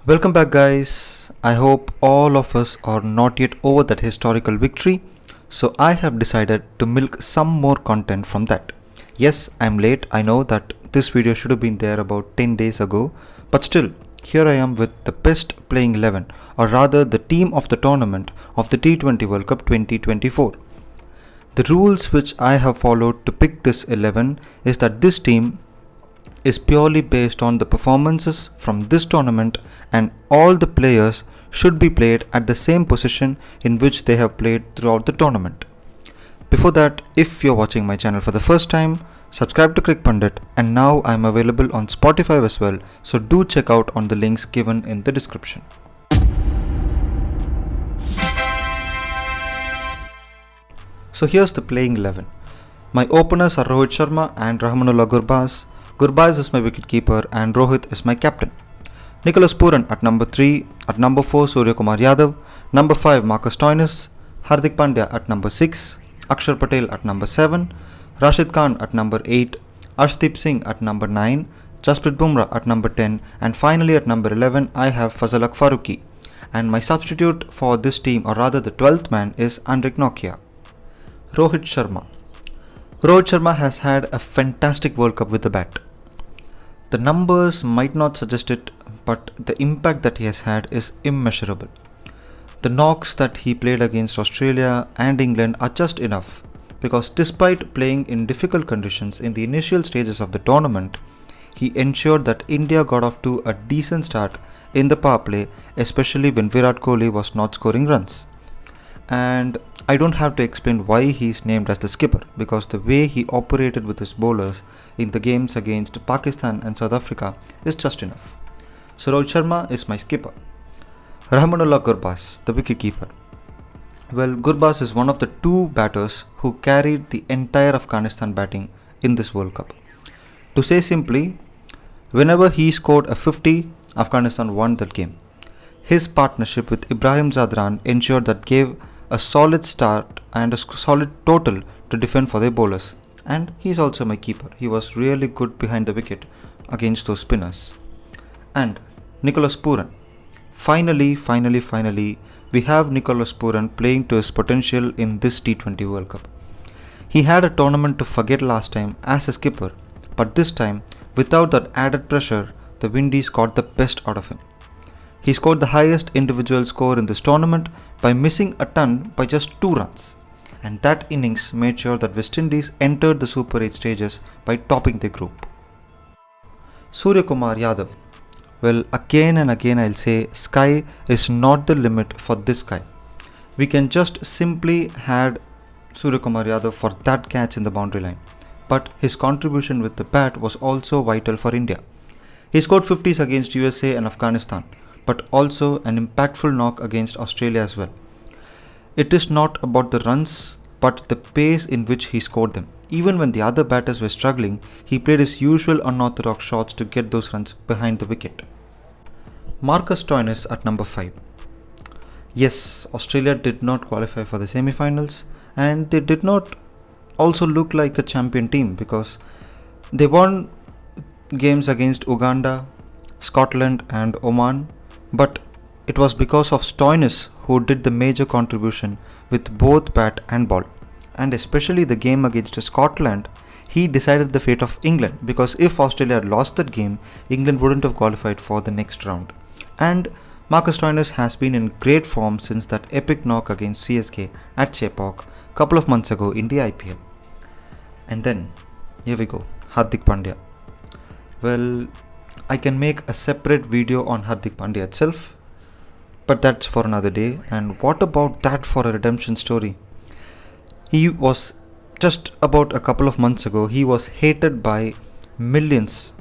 Welcome back, guys. I hope all of us are not yet over that historical victory, so I have decided to milk some more content from that. Yes, I'm late. I know that this video should have been there about 10 days ago, but still, here I am with the best playing 11, or rather the team of the tournament of the T20 World Cup 2024. The rules which I have followed to pick this 11 is that this team is purely based on the performances from this tournament, and all the players should be played at the same position in which they have played throughout the tournament. Before that, if you're watching my channel for the first time, subscribe to CricPundit, and now I'm available on Spotify as well, so do check out on the links given in the description. So here's the playing 11. My openers are Rohit Sharma and Rahmanullah Gurbaz. Gurbaz is my wicketkeeper and Rohit is my captain. Nicholas Pooran at number 3, at number 4 Surya Kumar Yadav, number 5 Marcus Stoinis, Hardik Pandya at number 6, Akshar Patel at number 7, Rashid Khan at number 8, Arshdeep Singh at number 9, Jasprit Bumrah at number 10, and finally at number 11 I have Fazalak Farooqi. And my substitute for this team, or rather the 12th man, is Andrik Nokia. Rohit Sharma. Rohit Sharma has had a fantastic World Cup with the bat. The numbers might not suggest it, but the impact that he has had is immeasurable. The knocks that he played against Australia and England are just enough, because despite playing in difficult conditions in the initial stages of the tournament, he ensured that India got off to a decent start in the power play, especially when Virat Kohli was not scoring runs. And I don't have to explain why he is named as the skipper, because the way he operated with his bowlers in the games against Pakistan and South Africa is just enough. So Rohit Sharma is my skipper. Rahmanullah Gurbaz, the wicketkeeper. Well, Gurbaz is one of the two batters who carried the entire Afghanistan batting in this World Cup. To say simply, whenever he scored a 50, Afghanistan won that game. His partnership with Ibrahim Zadran ensured that gave a solid start and a solid total to defend for their bowlers. And he's also my keeper. He was really good behind the wicket against those spinners. And Nicholas Pooran. Finally, we have Nicholas Pooran playing to his potential in this T20 World Cup. He had a tournament to forget last time as a skipper, but this time, without that added pressure, the Windies got the best out of him. He scored the highest individual score in this tournament by missing a ton by just 2 runs. And that innings made sure that West Indies entered the Super 8 stages by topping the group. Surya Kumar Yadav. Well, again and again I'll say, sky is not the limit for this guy. We can just simply had Surya Kumar Yadav for that catch in the boundary line. But his contribution with the bat was also vital for India. He scored 50s against USA and Afghanistan, but also an impactful knock against Australia as well. It is not about the runs, but the pace in which he scored them. Even when the other batters were struggling, he played his usual unorthodox shots to get those runs behind the wicket. Marcus Stoinis at number 5. Yes, Australia did not qualify for the semi-finals, and they did not also look like a champion team, because they won games against Uganda, Scotland and Oman, but it was because of Stoinis who did the major contribution with both bat and ball. And especially the game against Scotland, he decided the fate of England, because if Australia had lost that game, England wouldn't have qualified for the next round. And Marcus Stoinis has been in great form since that epic knock against CSK at Chepauk a couple of months ago in the IPL. And then, here we go, Hardik Pandya. Well, I can make a separate video on Hardik Pandya itself, but that's for another day. And what about that for a redemption story? He was just about a couple of months ago, he was hated by millions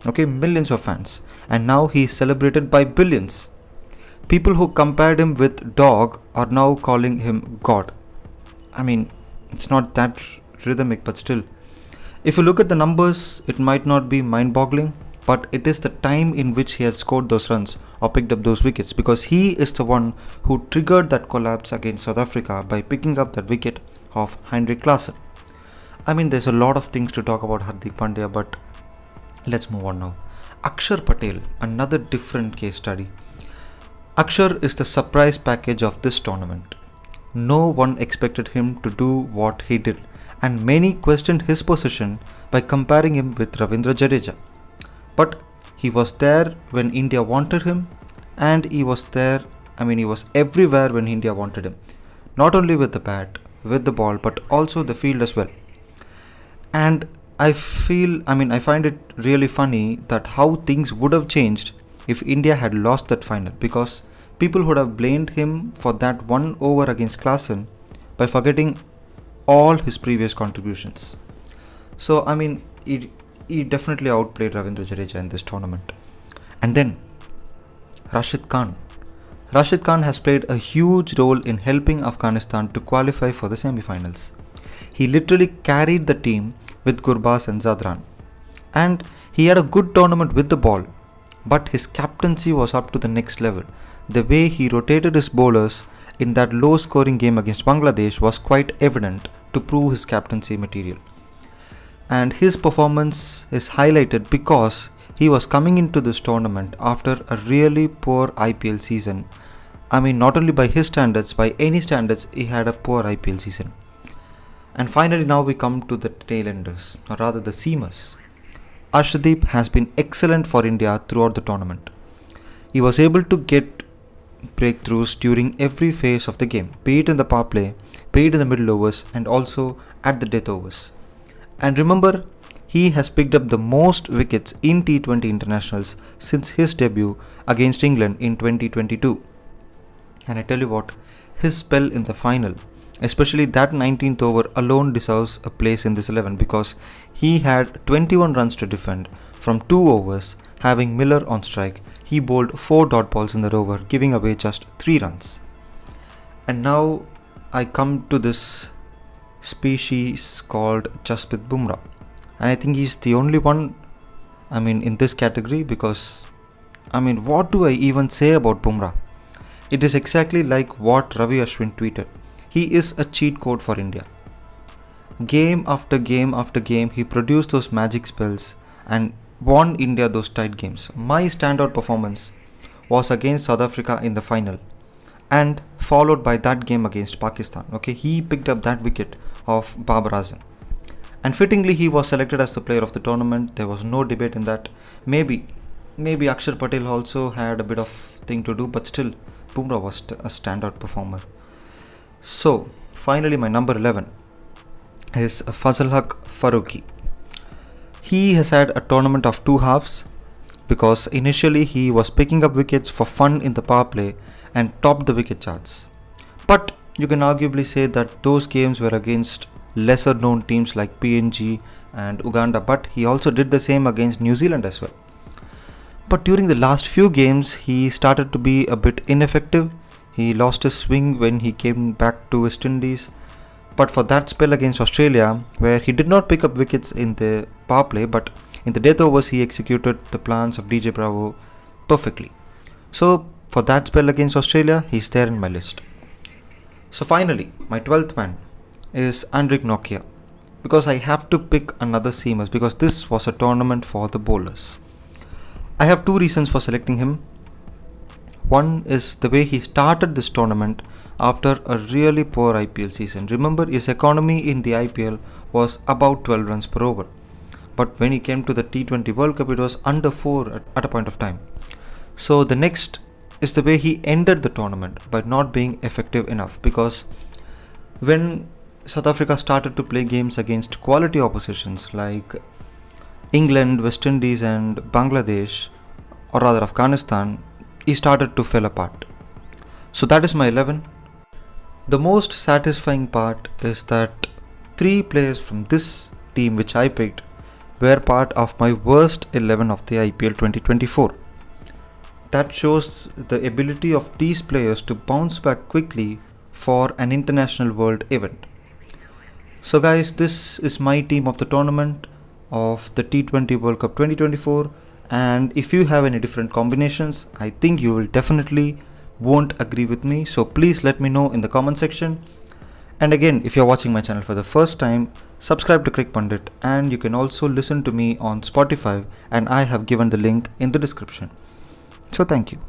of fans, and now he is celebrated by billions. People who compared him with dog are now calling him God. I mean, it's not that rhythmic, but still. If you look at the numbers, it might not be mind-boggling, but it is the time in which he has scored those runs or picked up those wickets, because he is the one who triggered that collapse against South Africa by picking up that wicket of Heinrich Klaasen. I mean, there's a lot of things to talk about Hardik Pandya, but let's move on now. Akshar Patel, another different case study. Akshar is the surprise package of this tournament. No one expected him to do what he did, and many questioned his position by comparing him with Ravindra Jadeja. But he was there when India wanted him, and he was he was everywhere when India wanted him. Not only with the bat, with the ball, but also the field as well. And I find it really funny that how things would have changed if India had lost that final, because people would have blamed him for that one over against Klaasen by forgetting all his previous contributions. So, he definitely outplayed Ravindra Jadeja in this tournament. And then, Rashid Khan. Rashid Khan has played a huge role in helping Afghanistan to qualify for the semi-finals. He literally carried the team with Gurbaz and Zadran. And he had a good tournament with the ball, but his captaincy was up to the next level. The way he rotated his bowlers in that low scoring game against Bangladesh was quite evident to prove his captaincy material. And his performance is highlighted because he was coming into this tournament after a really poor IPL season. Not only by his standards, by any standards, he had a poor IPL season. And finally, now we come to the tailenders, or rather the seamers. Arshdeep has been excellent for India throughout the tournament. He was able to get breakthroughs during every phase of the game, be it in the power play, be it in the middle overs, and also at the death overs. And remember, he has picked up the most wickets in T20 internationals since his debut against England in 2022. And I tell you what, his spell in the final, especially that 19th over, alone deserves a place in this 11 because he had 21 runs to defend from 2 overs. Having Miller on strike, he bowled 4 dot balls in the over, giving away just 3 runs. And now I come to this species called Jasprit Bumrah, and I think he's the only one in this category because what do I even say about Bumrah? It is exactly like what Ravi Ashwin tweeted. He is a cheat code for India. Game after game after game, he produced those magic spells and won India those tight games. My standout performance was against South Africa in the final and followed by that game against Pakistan. Okay, he picked up that wicket of Babar Azam. And fittingly, he was selected as the player of the tournament. There was no debate in that. Maybe Akshar Patel also had a bit of thing to do, but still, Bumrah was a standout performer. So, finally, my number 11 is Fazal Haq Farooqi. He has had a tournament of 2 halves because initially he was picking up wickets for fun in the power play and topped the wicket charts. But you can arguably say that those games were against lesser known teams like PNG and Uganda, but he also did the same against New Zealand as well. But during the last few games, he started to be a bit ineffective. He lost his swing when he came back to West Indies. But for that spell against Australia, where he did not pick up wickets in the power play, but in the death overs, he executed the plans of DJ Bravo perfectly. So for that spell against Australia, he's there in my list. So finally, my 12th man is Andrik Nokia, because I have to pick another seamers because this was a tournament for the bowlers. I have 2 reasons for selecting him. One is the way he started this tournament after a really poor IPL season. Remember, his economy in the IPL was about 12 runs per over. But when he came to the T20 World Cup, it was under 4 at a point of time. So the next is the way he ended the tournament by not being effective enough, because when South Africa started to play games against quality oppositions like England, West Indies and Bangladesh, or rather Afghanistan, he started to fall apart. So that is my 11. The most satisfying part is that 3 players from this team which I picked were part of my worst 11 of the IPL 2024. That shows the ability of these players to bounce back quickly for an international world event. So guys, this is my team of the tournament of the T20 World Cup 2024, and if you have any different combinations, I think you will definitely won't agree with me, so please let me know in the comment section. And again, if you're watching my channel for the first time, subscribe to CricPundit, and you can also listen to me on Spotify, and I have given the link in the description. So thank you.